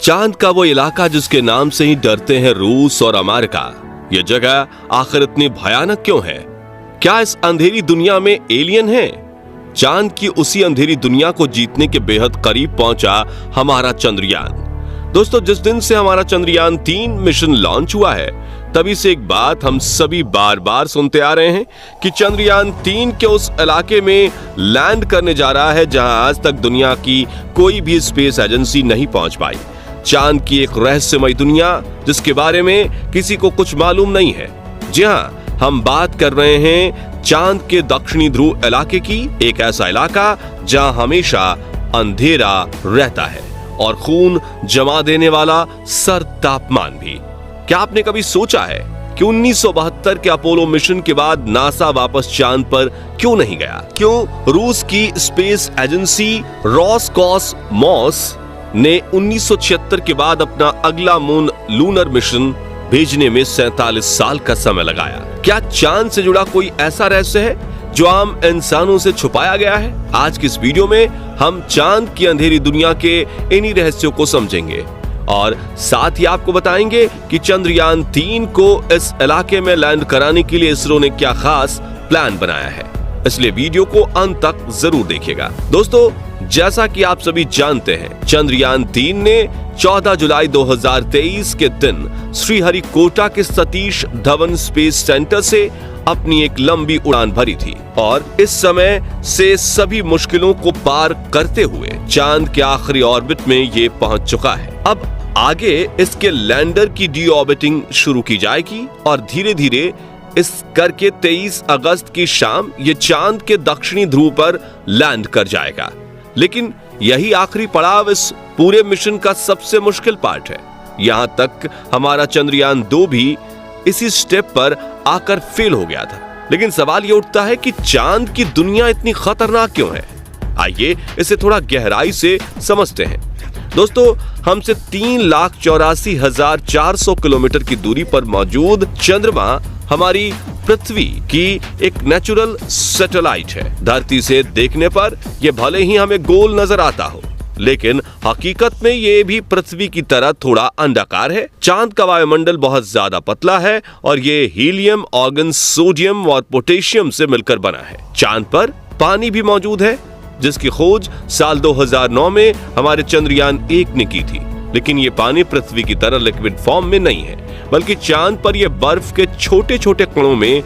चांद का वो इलाका जिसके नाम से ही डरते हैं रूस और अमेरिका, ये जगह आखिर इतनी भयानक क्यों है? क्या इस अंधेरी दुनिया में एलियन है? चांद की उसी अंधेरी दुनिया को जीतने के बेहद करीब पहुंचा हमारा चंद्रयान। दोस्तों, जिस दिन से हमारा चंद्रयान 3 मिशन लॉन्च हुआ है, तभी से एक बात हम सभी बार बार सुनते आ रहे हैं कि चंद्रयान 3 के उस इलाके में लैंड करने जा रहा है जहां आज तक दुनिया की कोई भी स्पेस एजेंसी नहीं पहुंच पाई। चांद की एक रहस्यमय दुनिया जिसके बारे में किसी को कुछ मालूम नहीं है। जी हां, हम बात कर रहे हैं चांद के दक्षिणी ध्रुव इलाके की, एक ऐसा इलाका जहां हमेशा अंधेरा रहता है और खून जमा देने वाला सर्द तापमान भी। क्या आपने कभी सोचा है कि 1972 के अपोलो मिशन के बाद नासा वापस चांद पर क्यों नहीं गया? क्यों रूस की स्पेस एजेंसी रोसकॉसमोस ने 1976 के बाद अपना अगला मून लूनर मिशन भेजने में 47 साल का समय लगाया? क्या चांद से जुड़ा कोई ऐसा रहस्य है जो आम इंसानों से छुपाया गया है? आज की इस वीडियो में हम चांद की अंधेरी दुनिया के इन्हीं रहस्यों को समझेंगे और साथ ही आपको बताएंगे कि चंद्रयान 3 को इस इलाके में लैंड कराने के लिए इसरो ने क्या खास प्लान बनाया है। इसलिए वीडियो को अंत तक जरूर देखिएगा। दोस्तों, जैसा कि आप सभी जानते हैं, चंद्रयान 3 ने 14 जुलाई 2023 के दिन श्रीहरिकोटा के सतीश धवन स्पेस सेंटर से अपनी एक लंबी उड़ान भरी थी और इस समय से सभी मुश्किलों को पार करते हुए चांद के आखिरी ऑर्बिट में ये पहुंच चुका है। अब आगे इसके लैंडर की डी ऑर्बिटिंग शुरू की जाएगी और धीरे धीरे इस करके 23 अगस्त की शाम ये चांद के दक्षिणी ध्रुव पर लैंड कर जाएगा। लेकिन यही आखिरी पड़ाव इस पूरे मिशन का सबसे मुश्किल पार्ट है। यहां तक हमारा चंद्रयान 2 भी इसी स्टेप पर आकर फेल हो गया था। लेकिन सवाल यह उठता है कि चांद की दुनिया इतनी खतरनाक क्यों है? आइए इसे थोड़ा गहराई से समझते हैं। दोस्तों, हमसे 3,84,400 किलोमीटर की दूरी पर मौजूद चंद्रमा हमारी पृथ्वी की एक नेचुरल सैटेलाइट है। धरती से देखने पर यह भले ही हमें गोल नजर आता हो, लेकिन हकीकत में ये भी पृथ्वी की तरह थोड़ा अंडाकार है। चांद का वायुमंडल बहुत ज्यादा पतला है और ये हीलियम, ऑर्गन, सोडियम और पोटेशियम से मिलकर बना है। चांद पर पानी भी मौजूद है जिसकी खोज साल 2009 में हमारे चंद्रयान 1 ने की थी। लेकिन ये पानी पृथ्वी की तरह लिक्विड फॉर्म में नहीं है, बल्कि चांद पर यह बर्फ के छोटे छोटे कणों में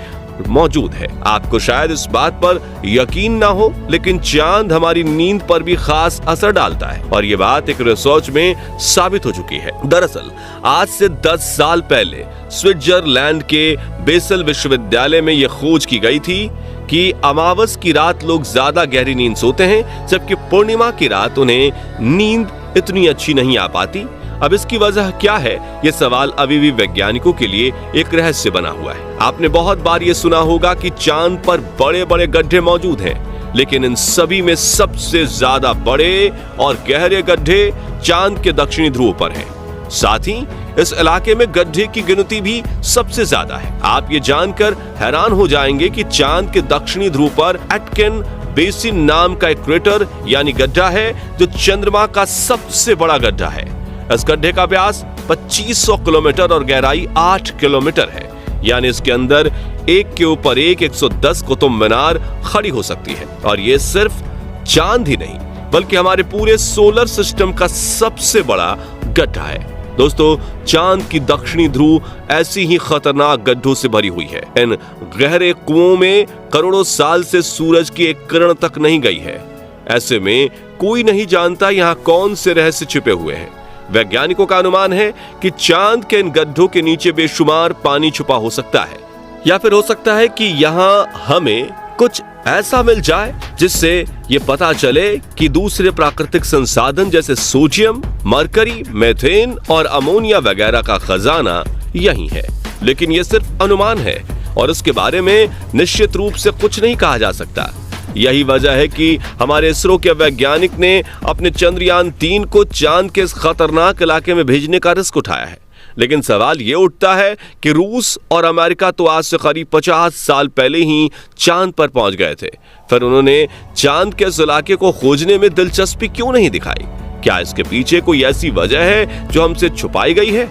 मौजूद है। आपको शायद इस बात पर यकीन ना हो, लेकिन चांद हमारी नींद पर भी खास असर डालता है और ये बात एक रिसर्च में साबित हो चुकी है। दरअसल आज से 10 साल पहले स्विट्जरलैंड के बेसल विश्वविद्यालय में यह खोज की गई थी कि अमावस की रात लोग ज्यादा गहरी नींद सोते हैं, जबकि पूर्णिमा की रात उन्हें नींद इतनी अच्छी नहीं आ पाती। अब इसकी वजह क्या है, ये सवाल अभी भी वैज्ञानिकों के लिए एक रहस्य बना हुआ है। आपने बहुत बार ये सुना होगा कि चांद पर बड़े बड़े गड्ढे मौजूद हैं, लेकिन इन सभी में सबसे ज्यादा बड़े और गहरे गड्ढे चांद के दक्षिणी ध्रुव पर हैं। साथ ही इस इलाके में गड्ढे की गिनती भी सबसे ज्यादा है। आप ये जानकर हैरान हो जाएंगे कि चांद के दक्षिणी ध्रुव पर एटकिन बेसिन नाम का एक क्रेटर यानी गड्ढा है जो चंद्रमा का सबसे बड़ा गड्ढा है। इस गड्ढे का व्यास 2500 किलोमीटर और गहराई 8 किलोमीटर है, यानी इसके अंदर एक के ऊपर एक 110 कुतुब मीनार खड़ी हो सकती है। और ये सिर्फ चांद ही नहीं, बल्कि हमारे पूरे सोलर सिस्टम का सबसे बड़ा गड्ढा है। दोस्तों, चांद की दक्षिणी ध्रुव ऐसी ही खतरनाक गड्ढों से भरी हुई है। इन गहरे कुओं में करोड़ों साल से सूरज की एक किरण तक नहीं गई है। ऐसे में कोई नहीं जानता यहाँ कौन से रहस्य छिपे हुए हैं। वैज्ञानिकों का अनुमान है कि चांद के इन गड्ढों के नीचे बेशुमार पानी छुपा हो सकता है, या फिर हो सकता है कि यहाँ हमें कुछ ऐसा मिल जाए जिससे ये पता चले कि दूसरे प्राकृतिक संसाधन जैसे सोडियम, मरकरी, मीथेन और अमोनिया वगैरह का खजाना यही है। लेकिन ये सिर्फ अनुमान है और इसके बारे में निश्चित रूप से कुछ नहीं कहा जा सकता। यही वजह है कि हमारे इसरो के वैज्ञानिक ने अपने चंद्रयान 3 को चांद के इस खतरनाक इलाके में भेजने का रिस्क उठाया है। लेकिन सवाल ये उठता है कि रूस और अमेरिका तो आज से करीब 50 साल पहले ही चांद पर पहुंच गए थे, फिर उन्होंने चांद के इस इलाके को खोजने में दिलचस्पी क्यों नहीं दिखाई? क्या इसके पीछे कोई ऐसी वजह है जो हमसे छुपाई गई है?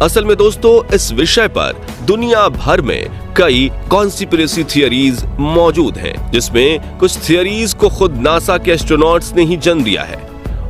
असल में दोस्तों, इस विषय पर दुनिया भर में कई कॉन्स्पिरेसी थियरीज मौजूद हैं, जिसमें कुछ थियरीज को खुद नासा के एस्ट्रोनॉट्स ने ही जन्म दिया है।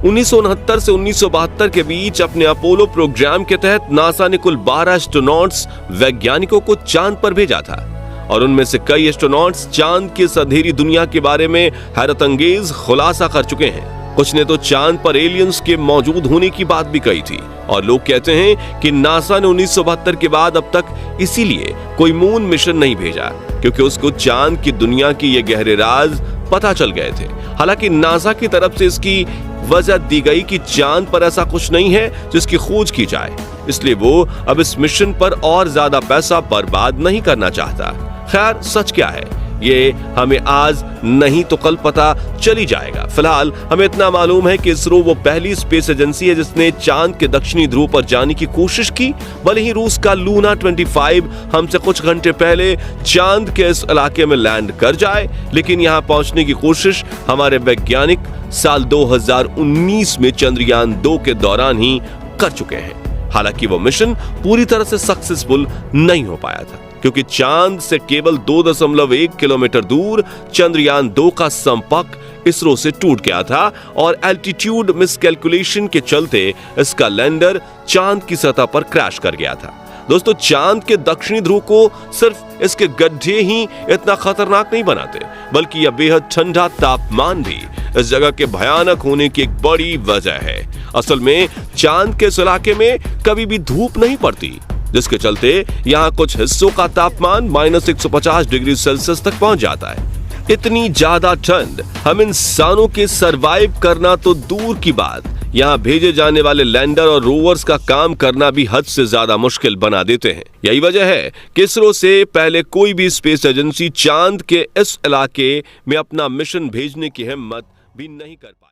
1969 से 1972 के बीच अपने अपोलो प्रोग्राम के तहत नासा ने कुल 12 एस्ट्रोनॉट्स वैज्ञानिकों को चांद पर भेजा था और उनमें से कई एस्ट्रोनॉट्स चांद की इस अंधेरी दुनिया के बारे में हैरतअंगेज खुलासा कर चुके हैं। कुछ ने तो चांद पर एलियंस के मौजूद होने की बात भी कही थी और लोग कहते हैं कि नासा ने 1972 के बाद अब तक इसीलिए कोई मून मिशन नहीं भेजा क्योंकि उसको चांद की दुनिया की ये गहरे राज पता चल गए थे। हालांकि नासा की तरफ से इसकी वजह दी गई कि चांद पर ऐसा कुछ नहीं है जिसकी खोज की जाए, इसलिए वो अब इस मिशन पर और ज्यादा पैसा बर्बाद नहीं करना चाहता। खैर, सच क्या है ये हमें आज नहीं तो कल पता चली जाएगा। फिलहाल हमें इतना मालूम है कि इसरो वो पहली स्पेस एजेंसी है जिसने चांद के दक्षिणी ध्रुव पर जाने की कोशिश की। भले ही रूस का लूना 25 हमसे कुछ घंटे पहले चांद के इस इलाके में लैंड कर जाए, लेकिन यहां पहुंचने की कोशिश हमारे वैज्ञानिक साल 2019 में चंद्रयान 2 के दौरान ही कर चुके हैं। हालांकि वो मिशन पूरी तरह से सक्सेसफुल नहीं हो पाया था क्योंकि चांद से केवल 2.1 किलोमीटर दूर चंद्रयान 2 का संपर्क इसरो से टूट गया था और एल्टीट्यूड मिसकैलकुलेशन के चलते इसका लैंडर चांद की सतह पर क्रैश कर गया था। दोस्तों, चांद के दक्षिणी ध्रुव को सिर्फ इसके गड्ढे ही इतना खतरनाक नहीं बनाते, बल्कि यह बेहद ठंडा तापमान भी इस जगह के भयानक होने की एक बड़ी वजह है। असल में चांद के इस इलाके में कभी भी धूप नहीं पड़ती, जिसके चलते यहाँ कुछ हिस्सों का तापमान -150 डिग्री सेल्सियस तक पहुंच जाता है। इतनी ज्यादा ठंड हम इंसानों के सरवाइव करना तो दूर की बात, यहाँ भेजे जाने वाले लैंडर और रोवर्स का काम करना भी हद से ज्यादा मुश्किल बना देते हैं। यही वजह है कि इसरो से पहले कोई भी स्पेस एजेंसी चांद के इस इलाके में अपना मिशन भेजने की हिम्मत भी नहीं कर पाई।